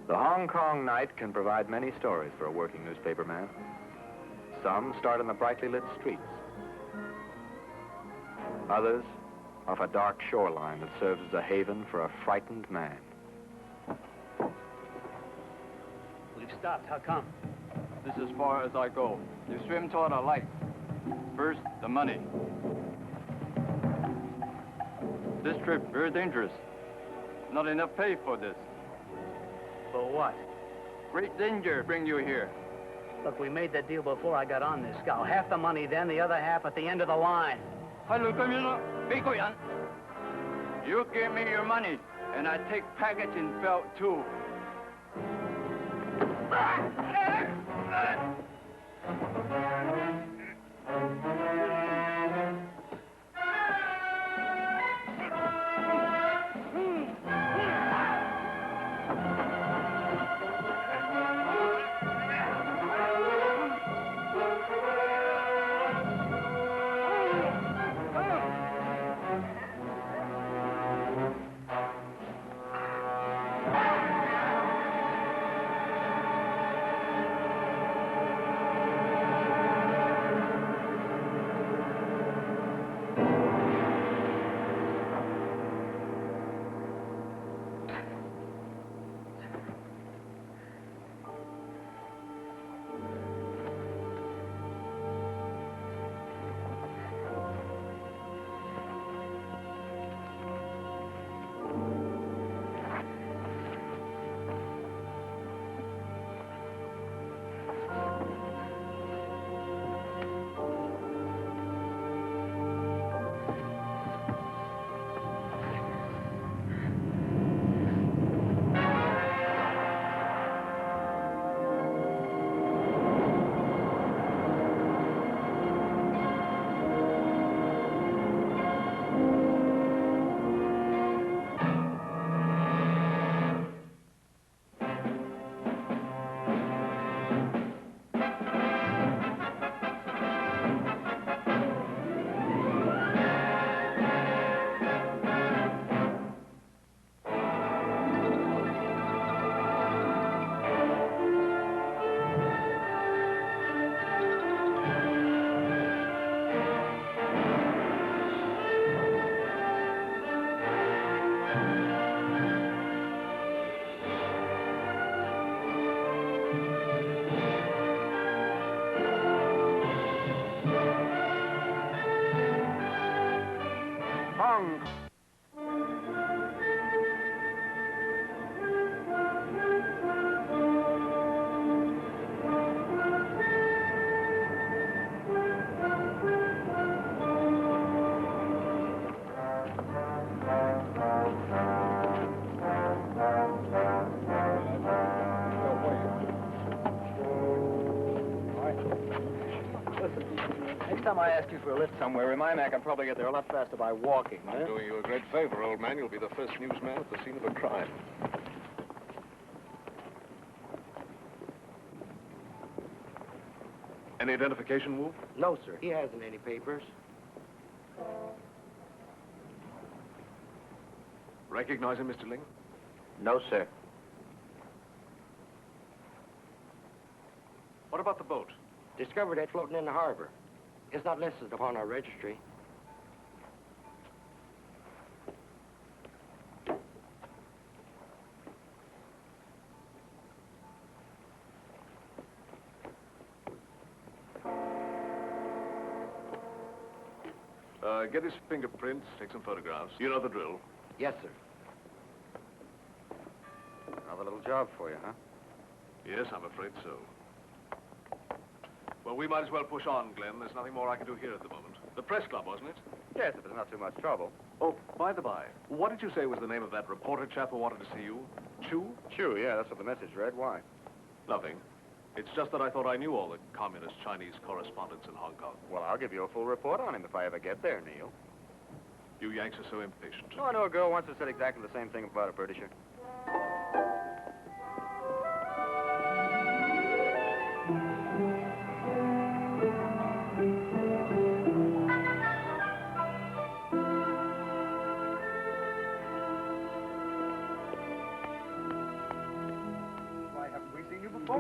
The Hong Kong night can provide many stories for a working newspaperman. Some start on the brightly lit streets. Others off a dark shoreline that serves as a haven for a frightened man. We've stopped. How come? This is as far as I go. You swim toward a light. First, the money. This trip, very dangerous. Not enough pay for this. For what? Great danger bring you here. Look, we made that deal before I got on this scow. Half the money then, the other half at the end of the line. You give me your money, and I take package in belt too. Next time I ask you for a lift somewhere, remind me I can probably get there a lot faster by walking. I'm doing you a great favor, old man. You'll be the first newsman at the scene of a crime. Any identification, Wolf? No, sir. He hasn't any papers. Recognize him, Mr. Ling? No, sir. What about the boat? Discovered it floating in the harbor. It's not listed upon our registry. Get his fingerprints, take some photographs. You know the drill. Yes, sir. Another little job for you, huh? Yes, I'm afraid so. Well, we might as well push on, Glenn. There's nothing more I can do here at the moment. The press club, wasn't it? Yes, if it's not too much trouble. Oh, by the by, what did you say was the name of that reporter chap who wanted to see you? Chu? Chu, yeah, that's what the message read. Why? Nothing. It's just that I thought I knew all the communist Chinese correspondents in Hong Kong. Well, I'll give you a full report on him if I ever get there, Neil. You Yanks are so impatient. Oh, I know a girl once that said exactly the same thing about a Britisher.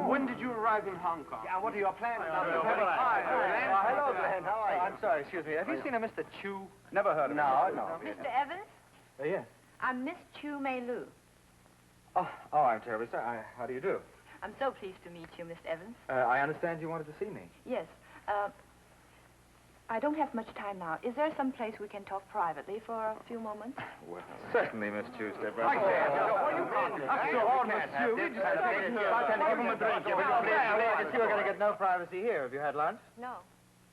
When did you arrive in Hong Kong? Yeah, what are your plans? Hello, Glenn. How are you? I'm sorry, excuse me. Have you seen a Mr. Chu? Never heard of him. No. Mr. Evans, Yes. I'm Miss Chu Mei Lu. Oh, I'm terribly sorry. How do you do? I'm so pleased to meet you, Mr. Evans. I understand you wanted to see me. Yes. I don't have much time now. Is there some place we can talk privately for a few moments? Well, certainly, Miss Chu. Step Where right you been? After all, Miss Chu, we just bartender, give him a drink. You were going to get no privacy here. Have you had lunch? No.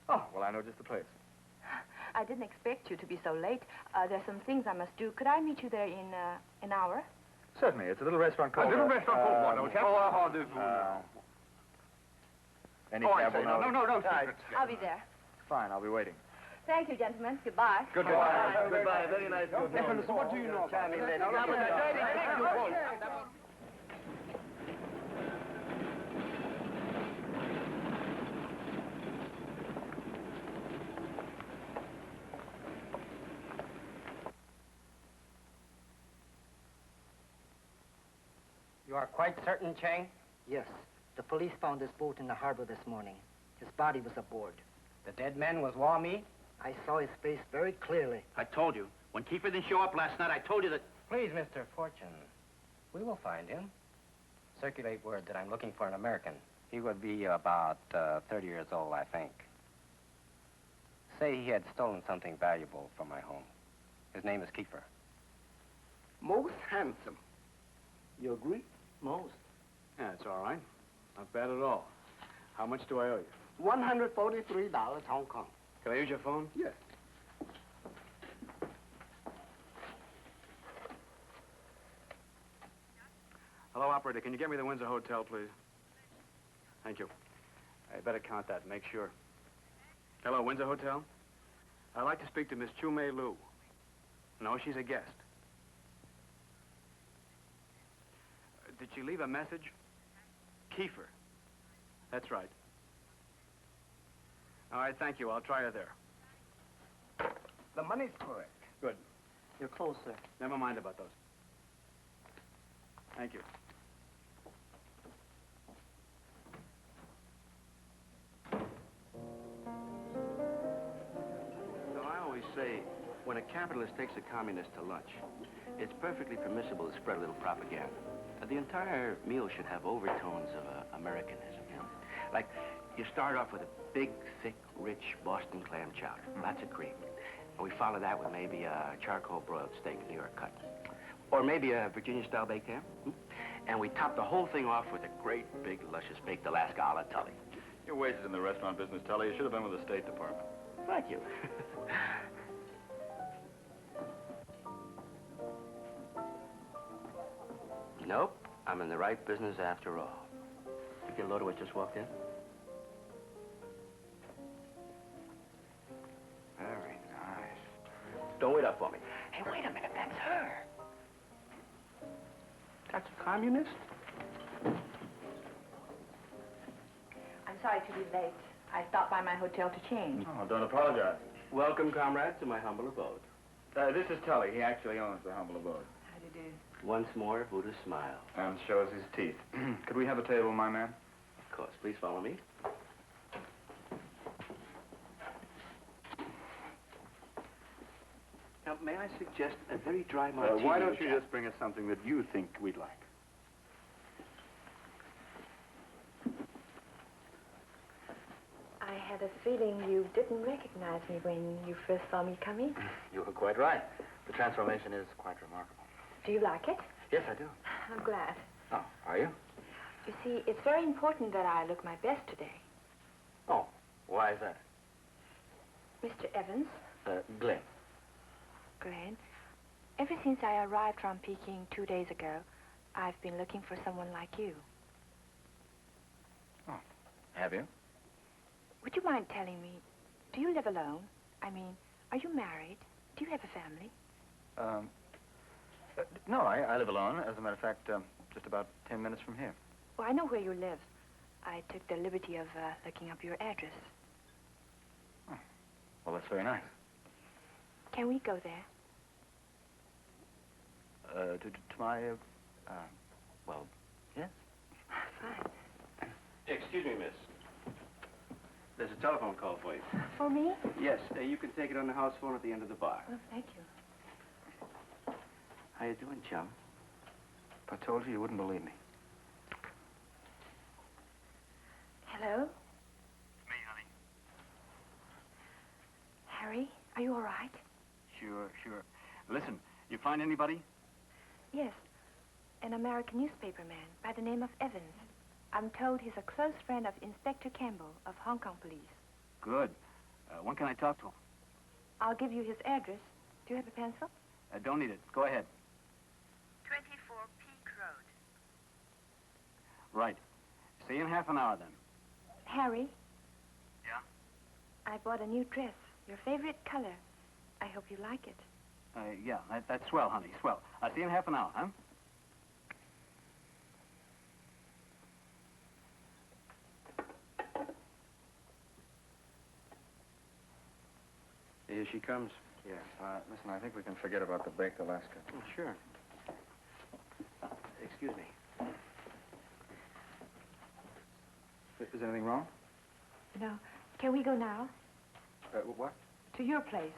Oh, well, I know just the place. I didn't expect you to be so late. There's some things I must do. Could I meet you there in an hour? Certainly. It's a little restaurant called... What, Any cab will know. No. I'll be there. Fine, I'll be waiting. Thank you, gentlemen. Goodbye. Goodbye. Goodbye. Very nice. Evans, what do you know about You are quite certain, Chang? Yes. The police found this boat in the harbor this morning. His body was aboard. The dead man was Wami? I saw his face very clearly. I told you. When Kiefer didn't show up last night, I told you that... Please, Mr. Fortune. We will find him. Circulate word that I'm looking for an American. He would be about 30 years old, I think. Say he had stolen something valuable from my home. His name is Kiefer. Most handsome. You agree? Most. Yeah, it's all right. Not bad at all. How much do I owe you? $143 Hong Kong. Can I use your phone? Yes. Hello, operator. Can you get me the Windsor Hotel, please? Thank you. I better count that and make sure. Hello, Windsor Hotel? I'd like to speak to Miss Chu Mei Lu. No, she's a guest. Did she leave a message? Kiefer. That's right. All right, thank you. I'll try her there. The money's correct. Good. You're close, sir. Never mind about those. Thank you. So I always say, when a capitalist takes a communist to lunch, it's perfectly permissible to spread a little propaganda. The entire meal should have overtones of Americanism, you know? Like, you start off with a big, thick, rich Boston clam chowder, lots of cream. And we follow that with maybe a charcoal broiled steak, New York cut. Or maybe a Virginia-style baked ham. And we top the whole thing off with a great, big, luscious baked Alaska a la Tully. You're wasted in the restaurant business, Tully. You should have been with the State Department. Thank you. Nope, I'm in the right business after all. You get a load of what just walked in? Very nice. Don't wait up for me. Hey, wait a minute, that's her. That's a communist? I'm sorry to be late. I stopped by my hotel to change. Oh, don't apologize. Welcome, comrade, to my humble abode. This is Tully. He actually owns the humble abode. How do you do? Once more, Buddha smile. And shows his teeth. Could we have a table, my man? Of course, please follow me. Now, may I suggest a very dry martini? Why don't you just bring us something that you think we'd like? I had a feeling you didn't recognize me when you first saw me come in. You were quite right. The transformation is quite remarkable. Do you like it? Yes, I do. I'm glad. Oh, are you? You see, it's very important that I look my best today. Oh, why is that? Mr. Evans, Glenn. Glenn, ever since I arrived from Peking 2 days ago, I've been looking for someone like you. Oh, have you? Would you mind telling me, do you live alone? I mean, are you married? Do you have a family? No, I live alone. As a matter of fact, just about 10 minutes from here. Well, I know where you live. I took the liberty of looking up your address. Oh, well, that's very nice. Can we go there? To my, well, yes. Fine. Excuse me, miss. There's a telephone call for you. For me? Yes, you can take it on the house phone at the end of the bar. Oh, thank you. How you doing, chum? If I told you, you wouldn't believe me. Hello? Me, honey. Harry, are you all right? Sure, sure. Listen, you find anybody? Yes. An American newspaper man by the name of Evans. I'm told he's a close friend of Inspector Campbell of Hong Kong Police. Good. When can I talk to him? I'll give you his address. Do you have a pencil? Don't need it. Go ahead. 24 Peak Road. Right. See you in half an hour, then. Harry? Yeah? I bought a new dress. Your favorite color. I hope you like it. Yeah, that's swell, honey, swell. I'll see you in half an hour, huh? Here she comes. Yes. Listen, I think we can forget about the baked Alaska. Oh, sure. Excuse me. Is anything wrong? No. Can we go now? What? To your place.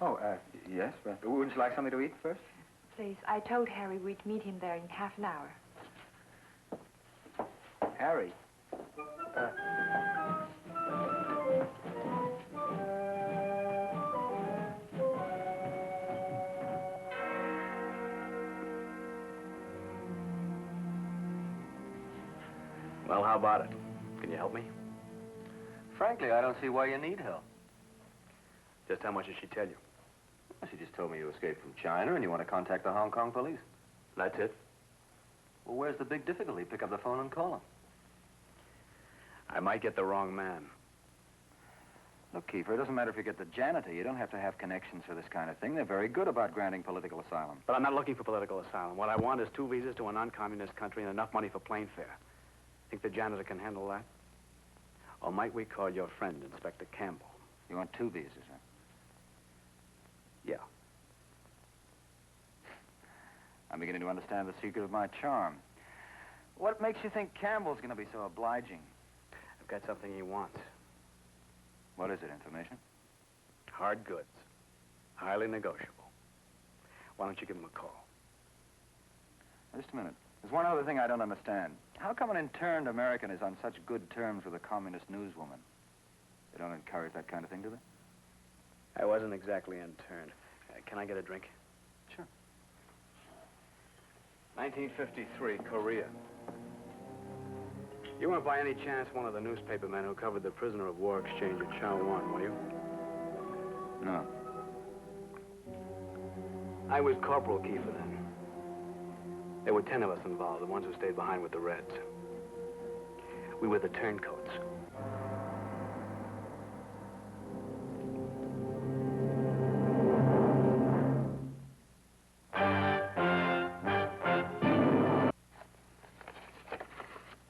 Oh, yes. Wouldn't you like something to eat first? Please, I told Harry we'd meet him there in half an hour. Harry. Well, how about it? Can you help me? Frankly, I don't see why you need help. Just how much did she tell you? Well, she just told me you escaped from China and you want to contact the Hong Kong police. That's it? Well, where's the big difficulty? Pick up the phone and call them. I might get the wrong man. Look, Kiefer, it doesn't matter if you get the janitor. You don't have to have connections for this kind of thing. They're very good about granting political asylum. But I'm not looking for political asylum. What I want is 2 visas to a non-communist country and enough money for plane fare. Think the janitor can handle that? Or might we call your friend, Inspector Campbell? You want 2 visas, huh? Yeah. I'm beginning to understand the secret of my charm. What makes you think Campbell's going to be so obliging? I've got something he wants. What is it, information? Hard goods. Highly negotiable. Why don't you give him a call? Just a minute. There's one other thing I don't understand. How come an interned American is on such good terms with a communist newswoman? They don't encourage that kind of thing, do they? I wasn't exactly interned. Can I get a drink? Sure. 1953, Korea. You weren't by any chance one of the newspaper men who covered the prisoner of war exchange at Chao-Wan, were you? No. I was Corporal Kiefer then. There were 10 of us involved, the ones who stayed behind with the Reds. We were the Turncoats.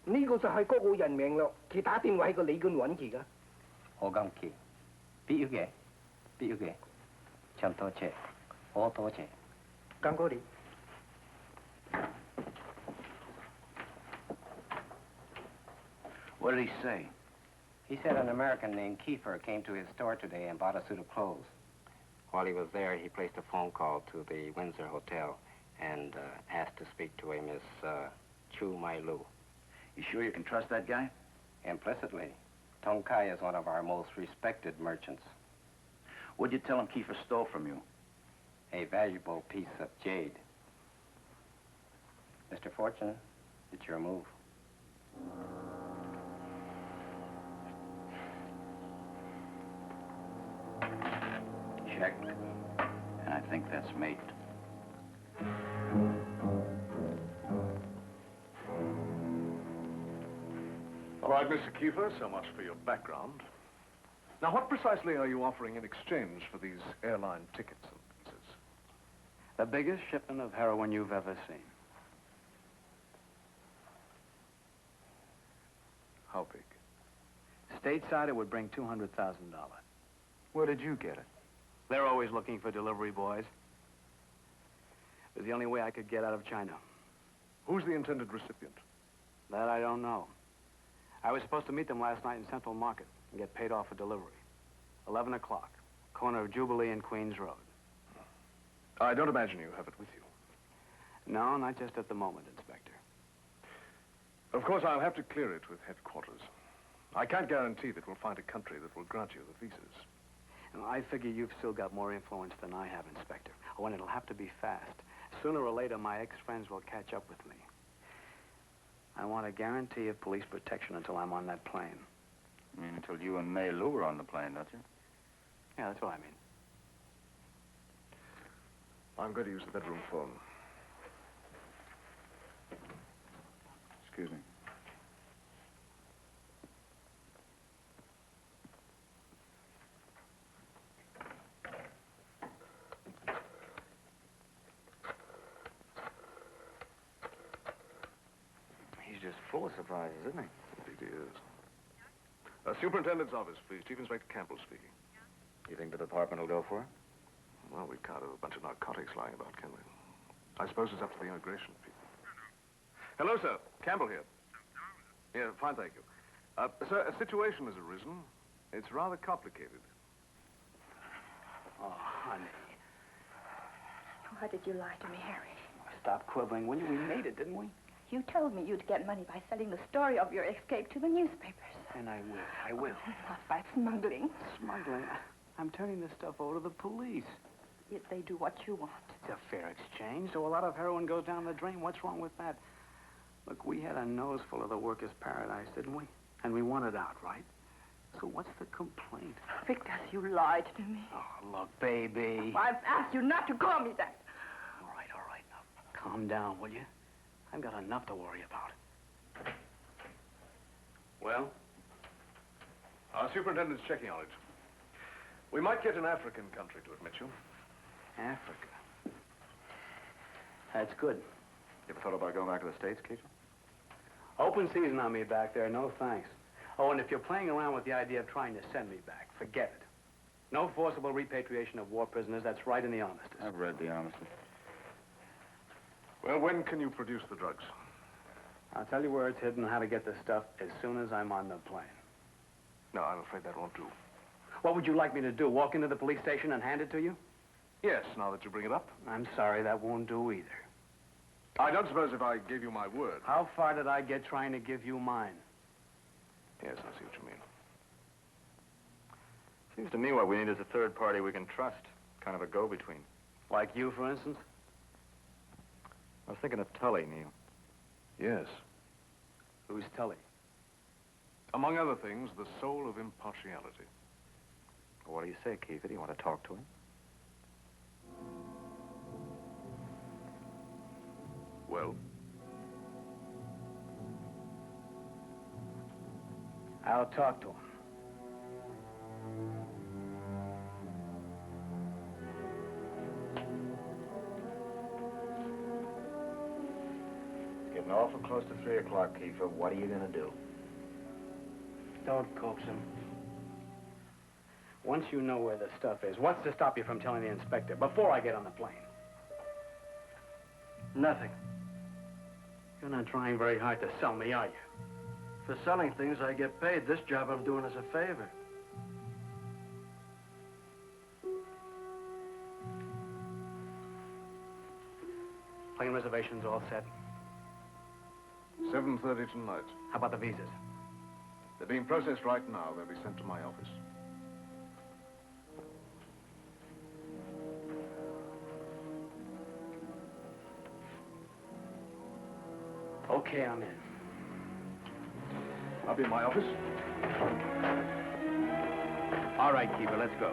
呢個就係嗰個人名咯，佢打電話喺個旅館揾佢噶。我咁奇，必要嘅，必要嘅，참多謝，好多謝。咁嗰啲。 What did he say? He said an American named Kiefer came to his store today and bought a suit of clothes. While he was there, he placed a phone call to the Windsor Hotel and asked to speak to a Miss Chu Mai Lu. You sure you can trust that guy? Implicitly, Tong Kai is one of our most respected merchants. What'd you tell him Kiefer stole from you? A valuable piece of jade. Mr. Fortune, it's your move. Check. And I think that's mate. All right, Mr. Kiefer, so much for your background. Now, what precisely are you offering in exchange for these airline tickets and visas? The biggest shipment of heroin you've ever seen. How big? Stateside, it would bring $200,000. Where did you get it? They're always looking for delivery boys. It was the only way I could get out of China. Who's the intended recipient? That I don't know. I was supposed to meet them last night in Central Market and get paid off for delivery. 11 o'clock, corner of Jubilee and Queens Road. I don't imagine you have it with you. No, not just at the moment, Inspector. Of course, I'll have to clear it with headquarters. I can't guarantee that we'll find a country that will grant you the visas. And I figure you've still got more influence than I have, Inspector. Oh, and it'll have to be fast. Sooner or later, my ex-friends will catch up with me. I want a guarantee of police protection until I'm on that plane. You mean until you and May Lou are on the plane, don't you? Yeah, that's what I mean. I'm going to use the bedroom phone. Excuse me. He's just full of surprises, isn't he? Indeed he is. Superintendent's office, please. Chief Inspector Campbell speaking. You think the department will go for it? Well, we can't have a bunch of narcotics lying about, can we? I suppose it's up to the immigration people. Hello, sir. Campbell here. Yeah, fine, thank you. Sir, a situation has arisen. It's rather complicated. Oh, honey. Why did you lie to me, Harry? Stop quibbling, will you? We made it, didn't we? You told me you'd get money by selling the story of your escape to the newspapers. And I will. I will. Not by smuggling. Smuggling? I'm turning this stuff over to the police. If they do what you want. It's a fair exchange, so a lot of heroin goes down the drain. What's wrong with that? Look, we had a nose full of the workers' paradise, didn't we? And we wanted out, right? So what's the complaint? Because you lied to me. Oh, look, baby. I've asked you not to call me that. All right. Now, calm down, will you? I've got enough to worry about. Well? Our superintendent's checking on it. We might get an African country to admit you. Africa. That's good. You ever thought about going back to the States, Keith? Open season on me back there, no thanks. Oh, and if you're playing around with the idea of trying to send me back, forget it. No forcible repatriation of war prisoners, that's right in the armistice. I've read the armistice. Well, when can you produce the drugs? I'll tell you where it's hidden and how to get the stuff as soon as I'm on the plane. No, I'm afraid that won't do. What would you like me to do, walk into the police station and hand it to you? Yes, now that you bring it up. I'm sorry, that won't do either. I don't suppose if I gave you my word. How far did I get trying to give you mine? Yes, I see what you mean. Seems to me what we need is a third party we can trust. Kind of a go-between. Like you, for instance? I was thinking of Tully, Neil. Yes. Who's Tully? Among other things, the soul of impartiality. What do you say, Keith? Do you want to talk to him? Well? I'll talk to him. It's getting awful close to 3 o'clock, Kiefer. What are you going to do? Don't coax him. Once you know where the stuff is, what's to stop you from telling the inspector before I get on the plane? Nothing. You're not trying very hard to sell me, are you? For selling things, I get paid. This job I'm doing is a favor. Plane reservations all set. 7:30 tonight. How about the visas? They're being processed right now. They'll be sent to my office. Okay, I'm in. I'll be in my office. All right, Keeper, let's go.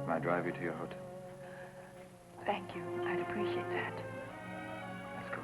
Can I drive you to your hotel? Thank you. I'd appreciate that. Let's go.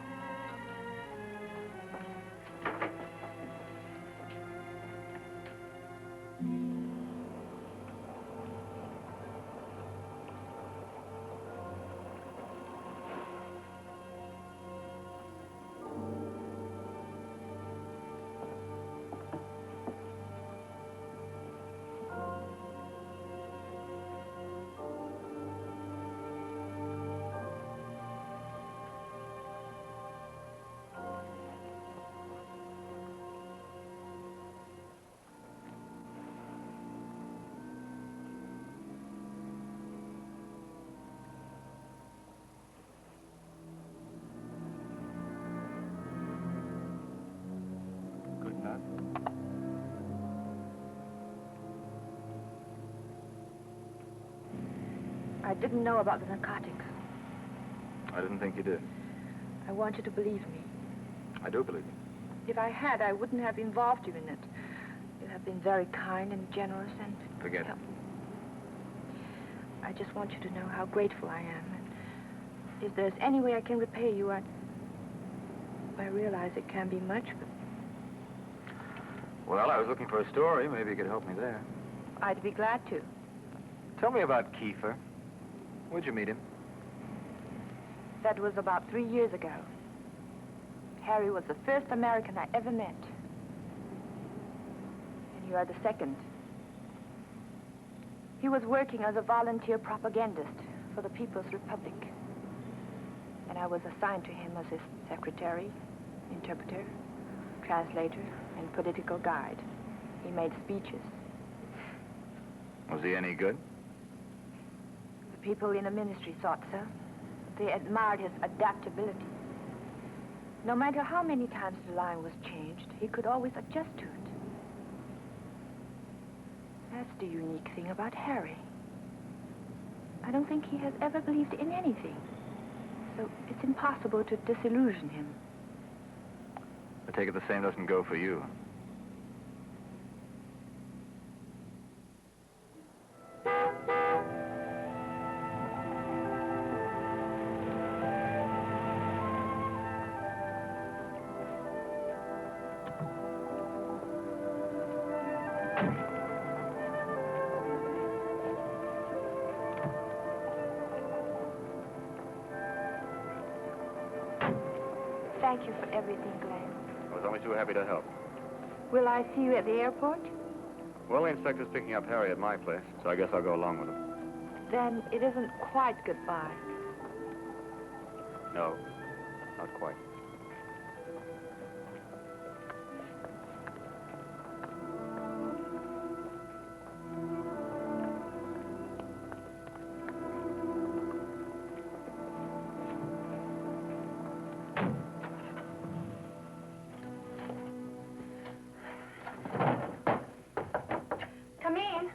I didn't know about the narcotics. I didn't think you did. I want you to believe me. I do believe you. If I had, I wouldn't have involved you in it. You have been very kind and generous and... Forget it. I just want you to know how grateful I am. And if there's any way I can repay you, I realize it can't be much, but... Well, I was looking for a story. Maybe you could help me there. I'd be glad to. Tell me about Kiefer. Where'd you meet him? That was about 3 years ago. Harry was the first American I ever met. And you are the second. He was working as a volunteer propagandist for the People's Republic. And I was assigned to him as his secretary, interpreter, translator, and political guide. He made speeches. Was he any good? The people in the ministry thought so. They admired his adaptability. No matter how many times the line was changed, he could always adjust to it. That's the unique thing about Harry. I don't think he has ever believed in anything. So it's impossible to disillusion him. I take it the same doesn't go for you. Thank you for everything, Glenn. I was only too happy to help. Will I see you at the airport? Well, the inspector's picking up Harry at my place, so I guess I'll go along with him. Then it isn't quite goodbye. No, not quite. Come in.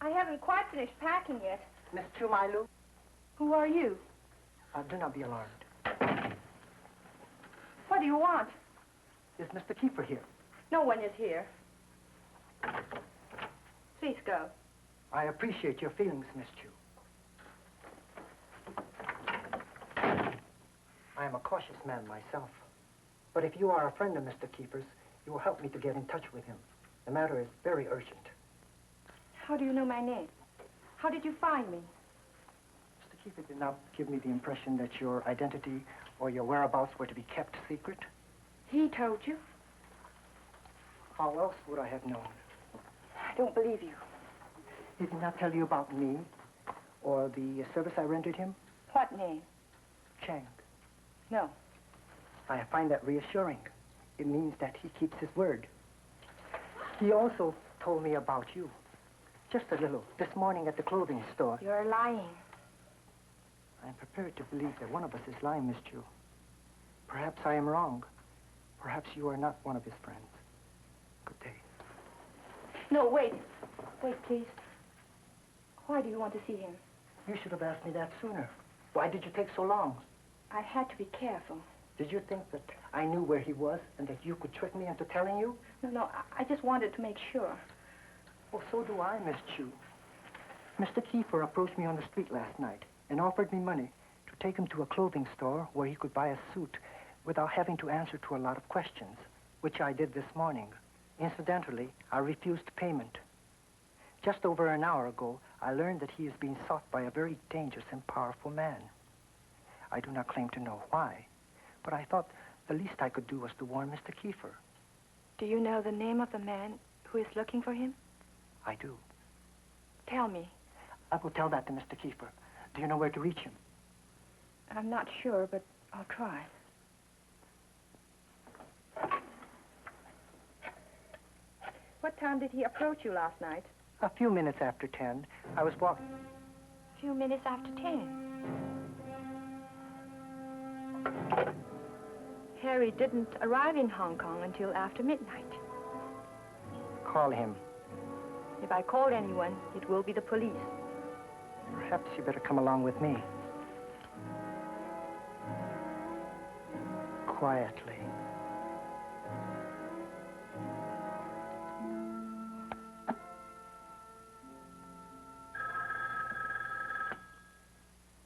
I haven't quite finished packing yet. Miss Chumailu, Who are you? do not be alarmed. What do you want? Is Mr. Kiefer here? No one is here. Please go. I appreciate your feelings, Miss Chu. I am a cautious man myself. But if you are a friend of Mr. Kiefer's, you will help me to get in touch with him. The matter is very urgent. How do you know my name? How did you find me? Mr. Kiefer did not give me the impression that your identity or your whereabouts were to be kept secret. He told you. How else would I have known? I don't believe you. He did not tell you about me or the service I rendered him? What name? Chang. No. I find that reassuring. It means that he keeps his word. He also told me about you. Just a little, this morning at the clothing store. You're lying. I'm prepared to believe that one of us is lying, Miss Chu. Perhaps I am wrong. Perhaps you are not one of his friends. Good day. No, wait. Wait, please. Why do you want to see him? You should have asked me that sooner. Why did you take so long? I had to be careful. Did you think that I knew where he was and that you could trick me into telling you? No, I just wanted to make sure. Well, so do I, Miss Chu. Mr. Kiefer approached me on the street last night and offered me money to take him to a clothing store where he could buy a suit without having to answer to a lot of questions, which I did this morning. Incidentally, I refused payment. Just over an hour ago, I learned that he is being sought by a very dangerous and powerful man. I do not claim to know why, but I thought the least I could do was to warn Mr. Kiefer. Do you know the name of the man who is looking for him? I do. Tell me. I will tell that to Mr. Kiefer. Do you know where to reach him? I'm not sure, but I'll try. What time did he approach you last night? A few minutes after 10, I was walking. A few minutes after 10. Harry didn't arrive in Hong Kong until after midnight. Call him. If I call anyone, it will be the police. Perhaps you better come along with me. Quietly.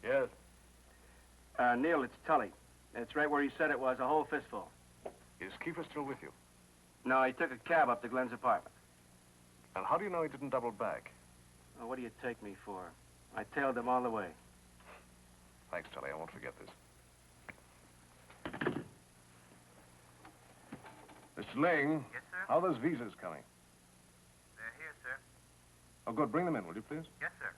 Yes. Neil, it's Tully. It's right where he said it was, a whole fistful. Is Kiefer still with you? No, he took a cab up to Glenn's apartment. And how do you know he didn't double back? Well, what do you take me for? I tailed him all the way. Thanks, Tully. I won't forget this. Mr. Ling. Yes, sir? How are those visas coming? They're here, sir. Oh, good. Bring them in, will you, please? Yes, sir.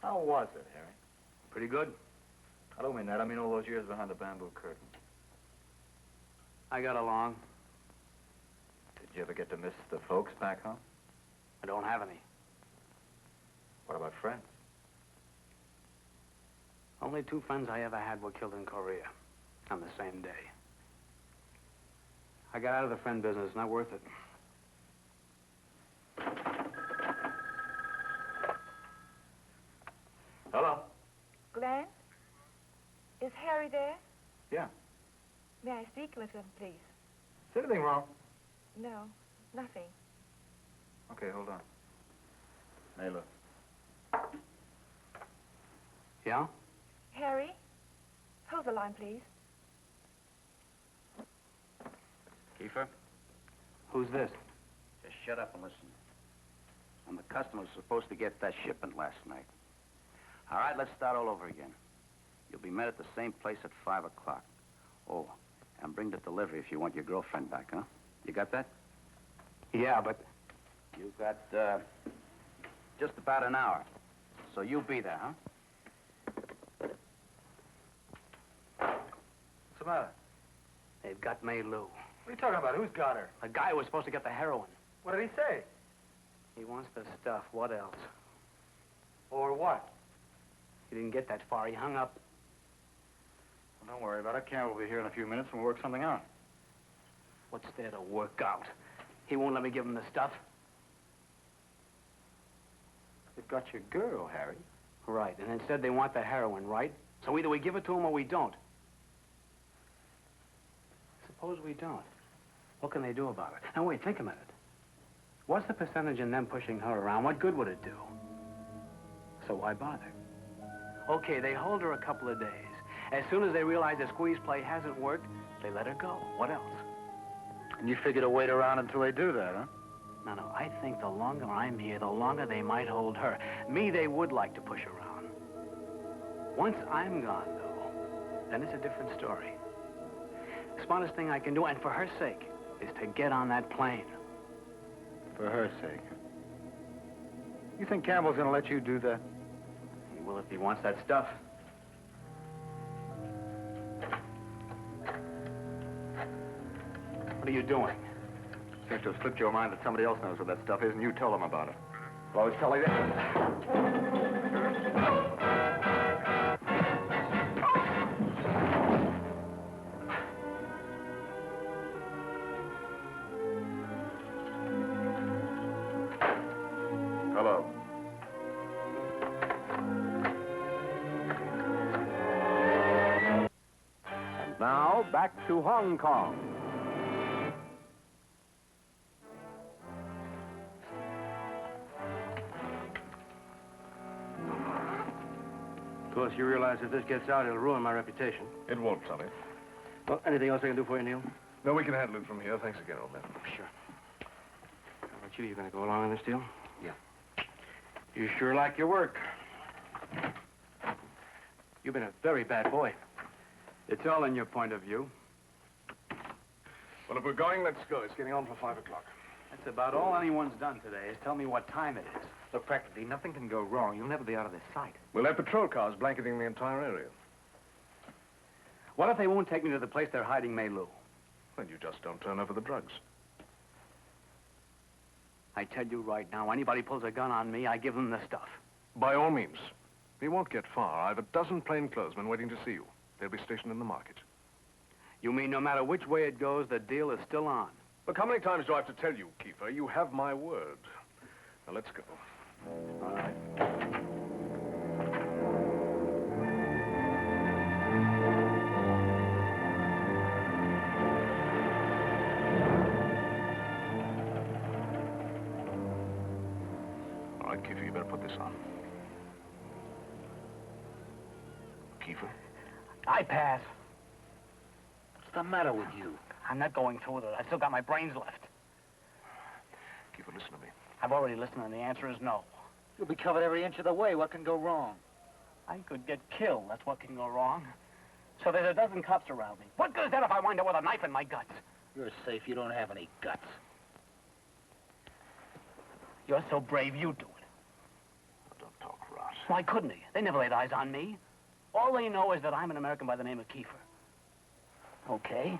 How was it, Harry? Pretty good. I don't mean that. I mean all those years behind the bamboo curtain. I got along. Did you ever get to miss the folks back home? I don't have any. What about friends? Only 2 friends I ever had were killed in Korea on the same day. I got out of the friend business. Not worth it. Hello? Glenn? Is Harry there? Yeah. May I speak with him, please? Is anything wrong? No, nothing. Okay, hold on. Mela. Yeah? Harry? Hold the line, please. Kiefer, Who's this? just shut up and listen. I'm the customer who's supposed to get that shipment last night. All right, let's start all over again. You'll be met at the same place at 5 o'clock. Oh, and bring the delivery if you want your girlfriend back, huh? You got that? Yeah, but... You got, just about an hour. So you be there, huh? What's the matter? They've got May Lou. What are you talking about? Who's got her? The guy who was supposed to get the heroin. What did he say? He wants the stuff. What else? Or what? He didn't get that far. He hung up. Well, don't worry about it. Campbell will be here in a few minutes and we'll work something out. What's there to work out? He won't let me give him the stuff. They've got your girl, Harry. Right, and instead they want the heroin, right? So either we give it to him or we don't. Suppose we don't. What can they do about it? Now, wait, think a minute. What's the percentage in them pushing her around? What good would it do? So why bother? Okay, they hold her a couple of days. As soon as they realize the squeeze play hasn't worked, they let her go. What else? And you figure to wait around until they do that, huh? No, I think the longer I'm here, the longer they might hold her. Me, they would like to push around. Once I'm gone, though, then it's a different story. The smartest thing I can do, and for her sake, is to get on that plane. For her sake. You think Campbell's gonna let you do that? He will if he wants that stuff. What are you doing? Seems to have slipped your mind that somebody else knows what that stuff is, and you tell them about it. Well, I was telling you. Hello. And now, back to Hong Kong. Of course, you realize if this gets out, it'll ruin my reputation. It won't, Tully. Well, anything else I can do for you, Neil? No, we can handle it from here. Thanks again, old man. Sure. How about you? You gonna go along on this deal? Yeah. You sure like your work. You've been a very bad boy. It's all in your point of view. Well, if we're going, let's go. It's getting on for 5 o'clock. That's about all anyone's done today, is tell me what time it is. Look, practically nothing can go wrong. You'll never be out of their sight. We'll have patrol cars blanketing the entire area. What if they won't take me to the place they're hiding May Lou? Then you just don't turn over the drugs. I tell you right now, anybody pulls a gun on me, I give them the stuff. By all means. We won't get far. I've a dozen plainclothesmen waiting to see you. They'll be stationed in the market. You mean no matter which way it goes, the deal is still on? Look, how many times do I have to tell you, Kiefer? You have my word. Now, let's go. All right. All right, Kiefer, you better put this on. Kiefer? I pass. What's the matter with you? I'm not going through with it. I've still got my brains left. Kiefer, listen to me. I've already listened, and the answer is no. You'll be covered every inch of the way. What can go wrong? I could get killed. That's what can go wrong. So there's a dozen cops around me. What good is that if I wind up with a knife in my guts? You're safe. You don't have any guts. You're so brave, you do it. Don't talk rot. Why couldn't he? They never laid eyes on me. All they know is that I'm an American by the name of Kiefer. Okay.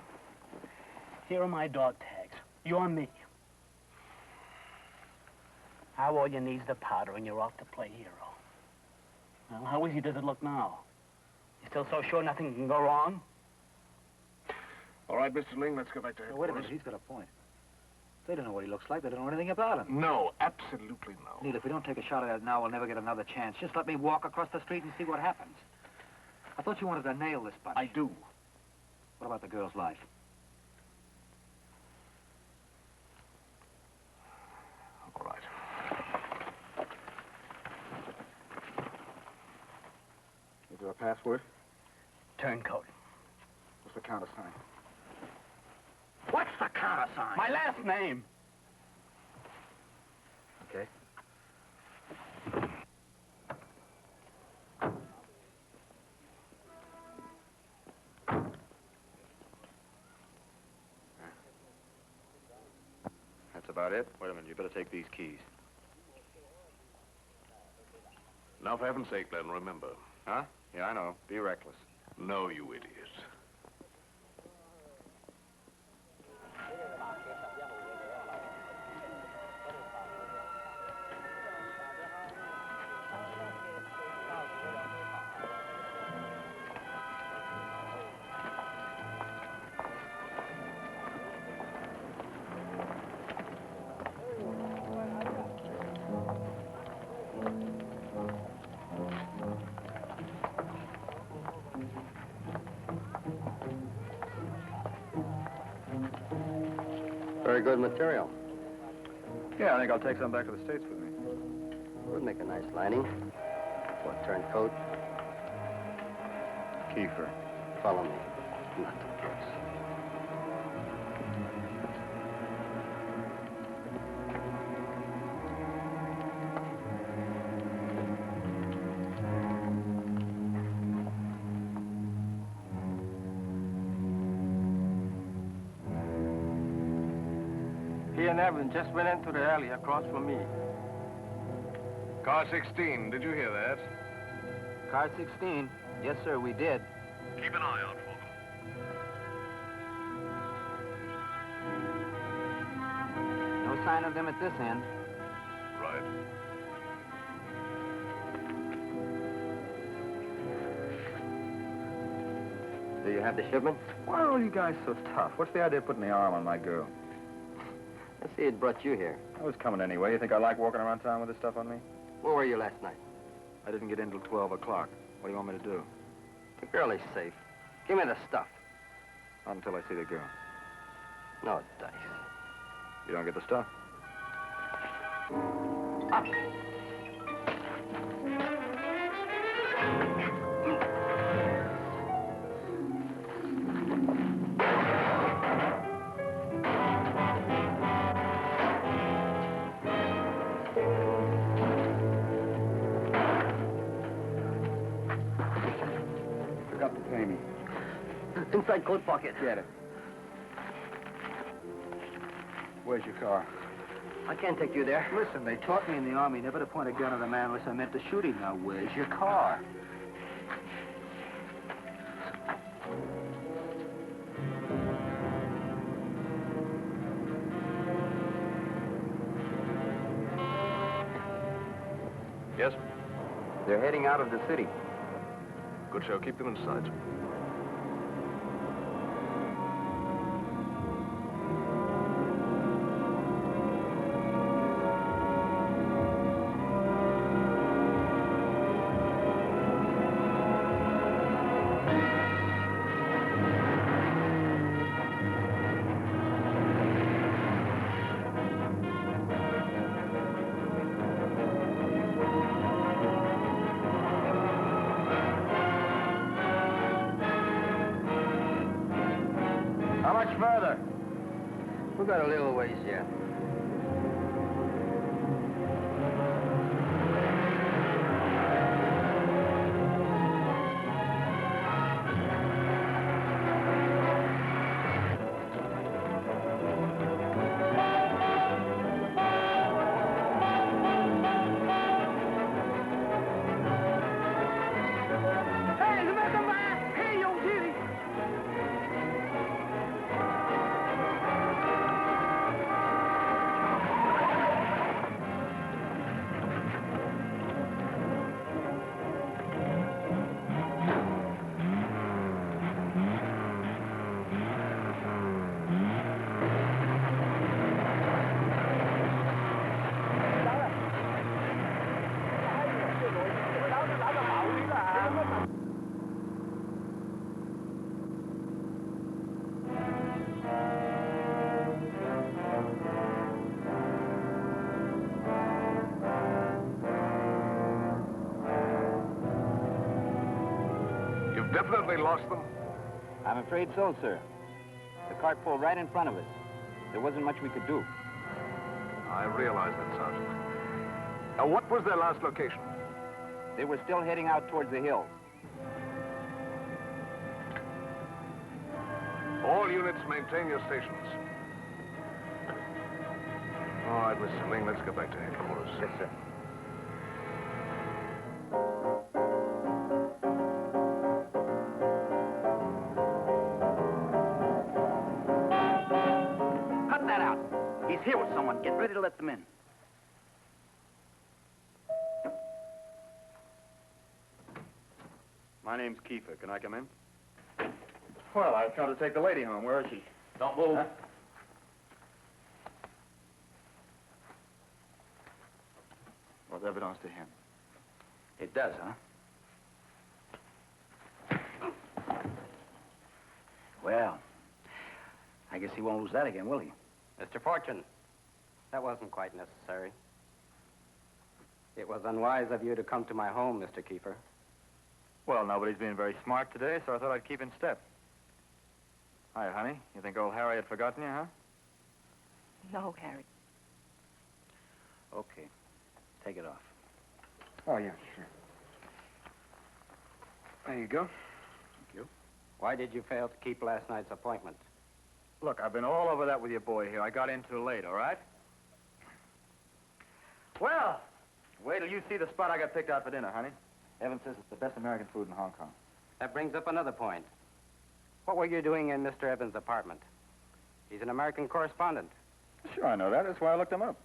Here are my dog tags. You're me. Now all you need is the powder, and you're off to play hero. Well, how easy does it look now? You still so sure nothing can go wrong? All right, Mr. Ling, let's go back to headquarters. Wait a minute. He's got a point. They don't know what he looks like. They don't know anything about him. No, absolutely no. Neil, if we don't take a shot at it now, we'll never get another chance. Just let me walk across the street and see what happens. I thought you wanted to nail this bunch. I do. What about the girl's life? All right. Is there a password? Turncoat. What's the countersign? What's the countersign? My last name. Okay. That's about it. Wait a minute, you better take these keys. Now, for heaven's sake, Glenn, remember. Huh? Yeah, I know. Be reckless. No, you idiot. Very good material. Yeah, I think I'll take some back to the States with me. Would make a nice lining. For a turncoat. Kiefer. Follow me. Not the purse. He and Evan just went into the alley across from me. Car 16, did you hear that? Car 16. Yes, sir, we did. Keep an eye out for them. No sign of them at this end. Right. Do you have the shipment? Why are all you guys so tough? What's the idea of putting the arm on my girl? Let's see it brought you here. I was coming anyway. You think I like walking around town with this stuff on me? Where were you last night? I didn't get in till 12 o'clock. What do you want me to do? The girl is safe. Give me the stuff. Not until I see the girl. No dice. You don't get the stuff? Up. Forgot to pay me. Inside coat pocket. Get it. Where's your car? I can't take you there. Listen, they taught me in the Army never to point a gun at a man unless I meant to shoot him. Now, where's your car? Yes? They're heading out of the city. Good show. Keep them in sight. How much further? We got a little ways yet. You've definitely lost them? I'm afraid so, sir. The cart pulled right in front of us. There wasn't much we could do. I realize that, Sergeant. Now, what was their last location? They were still heading out towards the hills. All units maintain your stations. All right, Mr. Ling, let's get back to headquarters. Yes, sir. Cut that out. He's here with someone. Get ready to let them in. My name's Kiefer. Can I come in? Well, I've come to take the lady home. Where is she? Don't move. Huh? Well, that belongs to him. It does, huh? Well, I guess he won't lose that again, will he? Mr. Fortune, that wasn't quite necessary. It was unwise of you to come to my home, Mr. Kiefer. Well, nobody's been very smart today, so I thought I'd keep in step. Hi, honey. You think old Harry had forgotten you, huh? No, Harry. Okay. Take it off. Oh, yeah, sure. There you go. Thank you. Why did you fail to keep last night's appointment? Look, I've been all over that with your boy here. I got in too late, all right? Well, wait till you see the spot I got picked out for dinner, honey. Evan says it's the best American food in Hong Kong. That brings up another point. What were you doing in Mr. Evans' apartment? He's an American correspondent. Sure, I know that. That's why I looked him up.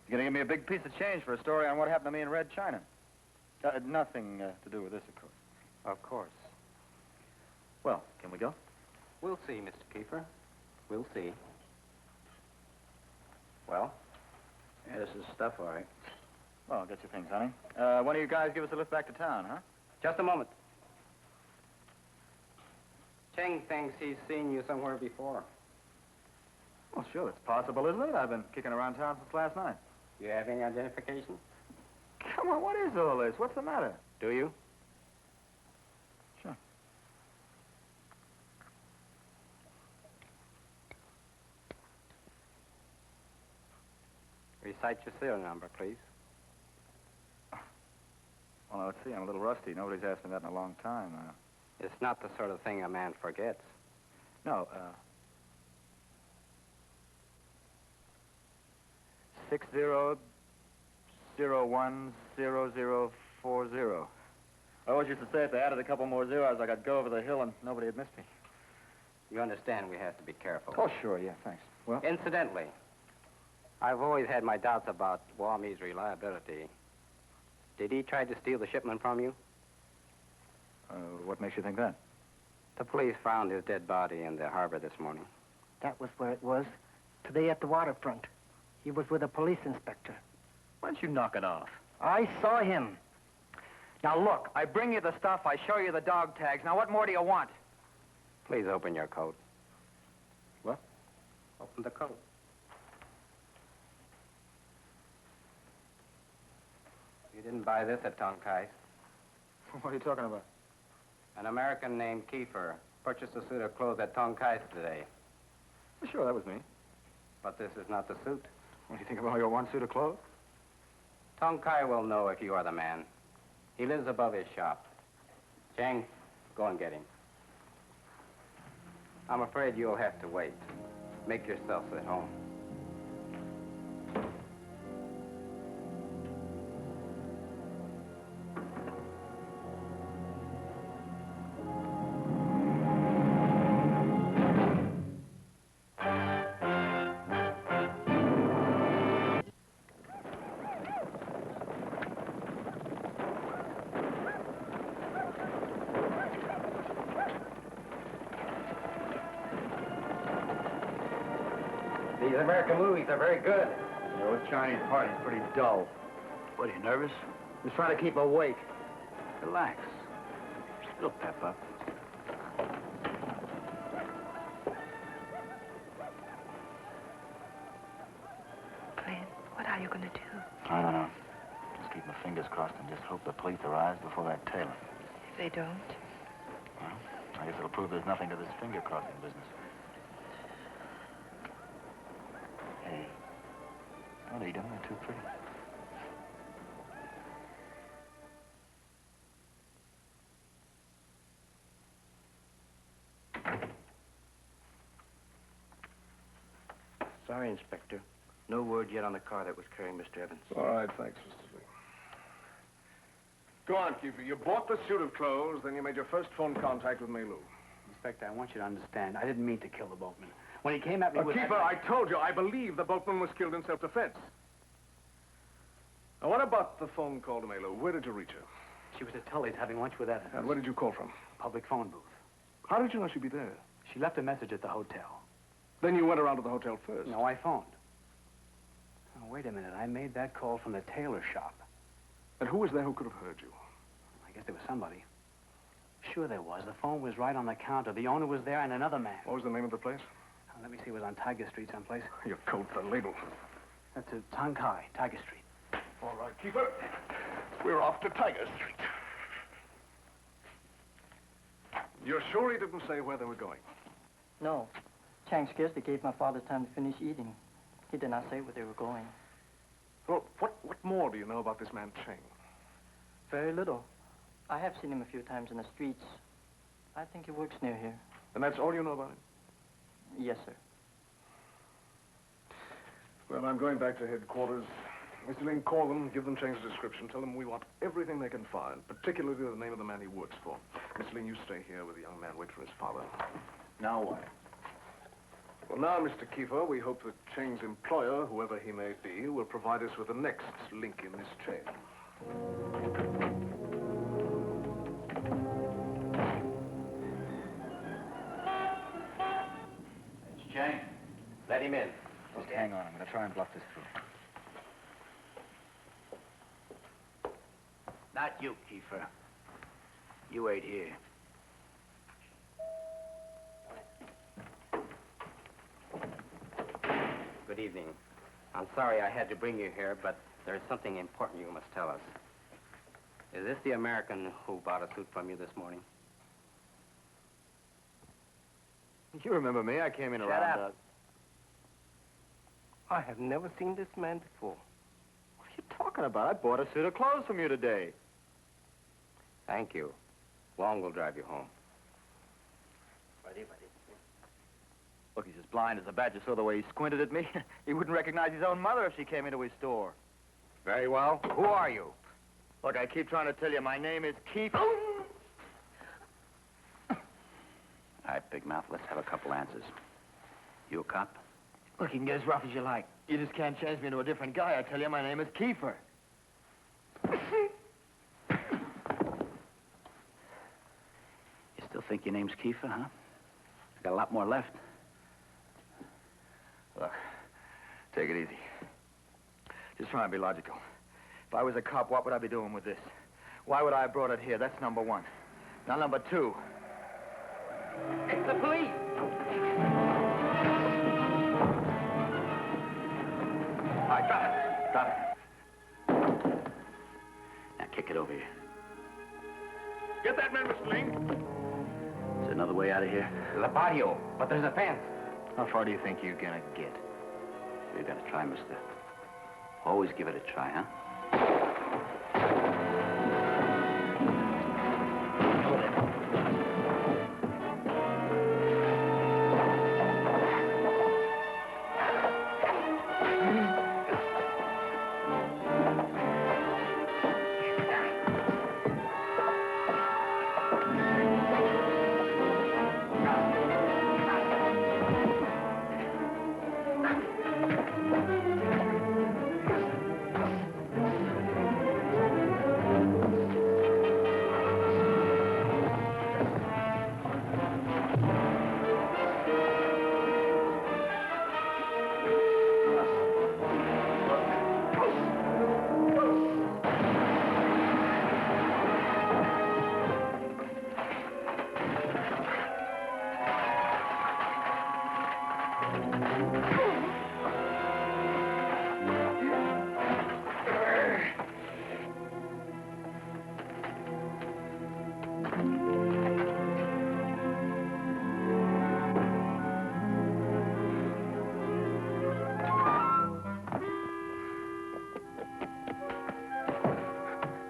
He's going to give me a big piece of change for a story on what happened to me in Red China. Nothing to do with this, of course. Of course. Well, can we go? We'll see, Mr. Kiefer. We'll see. Well? Yeah, this is stuff, all right. Well, get your things, honey. One of you guys give us a lift back to town, huh? Just a moment. Cheng thinks he's seen you somewhere before. Well, sure, it's possible, isn't it? I've been kicking around town since last night. You have any identification? Come on, what is all this? What's the matter? Do you? Sure. Recite your serial number, please. Well, let's see. I'm a little rusty. Nobody's asked me that in a long time. It's not the sort of thing a man forgets. No, 60010040. I always used to say if they added a couple more zeros, I could go over the hill and nobody would miss me. You understand we have to be careful. Oh, sure, yeah, thanks. Well? Incidentally, I've always had my doubts about Wami's reliability. Did he try to steal the shipment from you? What makes you think that? The police found his dead body in the harbor this morning. That was where it was. Today at the waterfront. He was with a police inspector. Why don't you knock it off? I saw him. Now, look, I bring you the stuff, I show you the dog tags. Now, what more do you want? Please open your coat. What? Open the coat. You didn't buy this at Turncoat. What are you talking about? An American named Kiefer purchased a suit of clothes at Turncoat today. Well, sure, that was me. But this is not the suit. What do you think about your one suit of clothes? Turncoat will know if you are the man. He lives above his shop. Cheng, go and get him. I'm afraid you'll have to wait. Make yourselves at home. These American movies are very good. Those Chinese party's pretty dull. What, are you nervous? Just trying to keep awake. Relax. It'll pep up. Clint, what are you going to do? I don't know. Just keep my fingers crossed and just hope the police arrives before that tailor. If they don't? Well, I guess it'll prove there's nothing to this finger-crossing business. Hey, what are you doing? They're too pretty. Sorry, Inspector. No word yet on the car that was carrying Mr. Evans. All right, thanks, Mr. Lee. Go on, Kiefer. You bought the suit of clothes, then you made your first phone contact with Mei Lu. Inspector, I want you to understand, I didn't mean to kill the boatman. When he came at me with... Kiefer, I told you, I believe the boatman was killed in self-defense. Now, what about the phone call to Mei Lu? Where did you reach her? She was at Tully's having lunch with Evans. And where did you call from? Public phone booth. How did you know she'd be there? She left a message at the hotel. Then you went around to the hotel first. No, I phoned. Oh, wait a minute. I made that call from the tailor shop. And who was there who could have heard you? I guess there was somebody. Sure there was. The phone was right on the counter. The owner was there and another man. What was the name of the place? Let me see. It was on Tiger Street someplace. Your coat, the label. That's at Tongkai, Tiger Street. All right, Kiefer. We're off to Tiger Street. You're sure he didn't say where they were going? No. Chang scarcely gave my father time to finish eating. He did not say where they were going. Well, what more do you know about this man, Cheng? Very little. I have seen him a few times in the streets. I think he works near here. And that's all you know about him? Yes, sir. Well, I'm going back to headquarters. Mr. Ling, call them, give them Cheng's description. Tell them we want everything they can find, particularly the name of the man he works for. Mr. Ling, you stay here with the young man, wait for his father. Now what? Well, now, Mr. Kiefer, we hope that Cheng's employer, whoever he may be, will provide us with the next link in this chain. It's Cheng. Let him in. Just hang on. I'm going to try and bluff this through. Not you, Kiefer. You ain't here. Good evening. I'm sorry I had to bring you here, but there's something important you must tell us. Is this the American who bought a suit from you this morning? You remember me. I came in Shut around... up. I have never seen this man before. What are you talking about? I bought a suit of clothes from you today. Thank you. Wong will drive you home. Look, he's as blind as a bat. You saw the way he squinted at me. He wouldn't recognize his own mother if she came into his store. Very well. Who are you? Look, I keep trying to tell you, my name is Keith. All right, Big Mouth, let's have a couple answers. You a cop? Look, you can get as rough as you like. You just can't change me into a different guy. I tell you, my name is Kiefer. your name's Kiefer, huh? I got a lot more left. Look, take it easy. Just try and be logical. If I was a cop, what would I be doing with this? Why would I have brought it here? That's number one. Now, number two. It's the police! All right, drop it. Drop it. Now, kick it over here. Get that man, Mr. Ling. Is there another way out of here? The patio, but there's a fence. How far do you think you're gonna get? You gotta try, mister. Always give it a try, huh?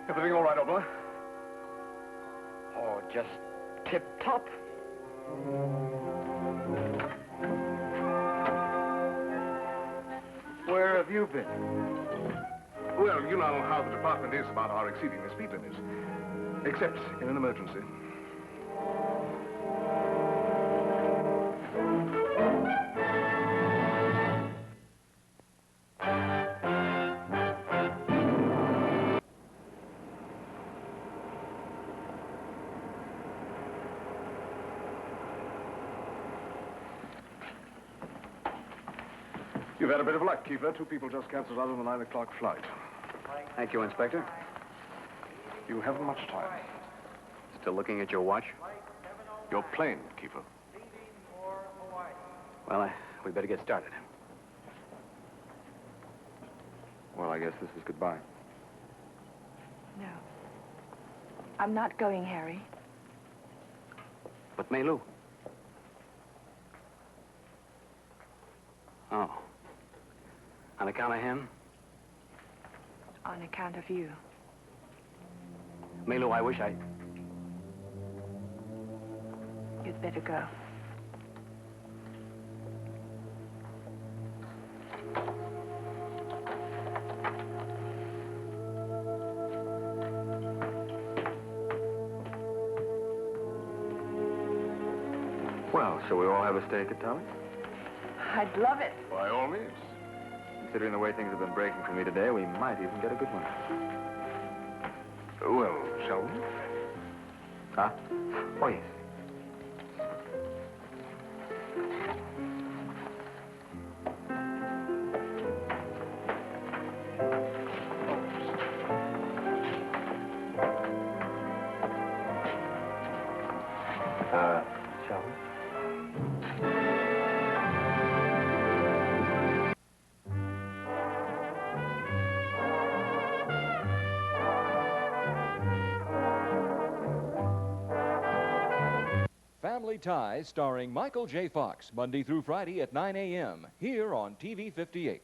Everything all right, old boy? Oh, just tip-top. Where have you been? Well, you know how the department is about our exceeding the speed limits. Except in an emergency. You've had a bit of luck, Kiefer. 2 people just canceled out on the 9 o'clock flight. Thank you, Inspector. You haven't much time. Still looking at your watch? Your plane, Kiefer. Well, we better get started. Well, I guess this is goodbye. No. I'm not going, Harry. But Mei-Lu? Oh. On account of him? On account of you. Mei-Lu, I wish I... You'd better go. Well, shall we all have a steak at Tully's? I'd love it. By all means. Considering the way things have been breaking for me today, we might even get a good one. Well, shall we? Huh? Oh, yes. Shall we? Family Ties, starring Michael J. Fox, Monday through Friday at 9 a.m. here on TV 58.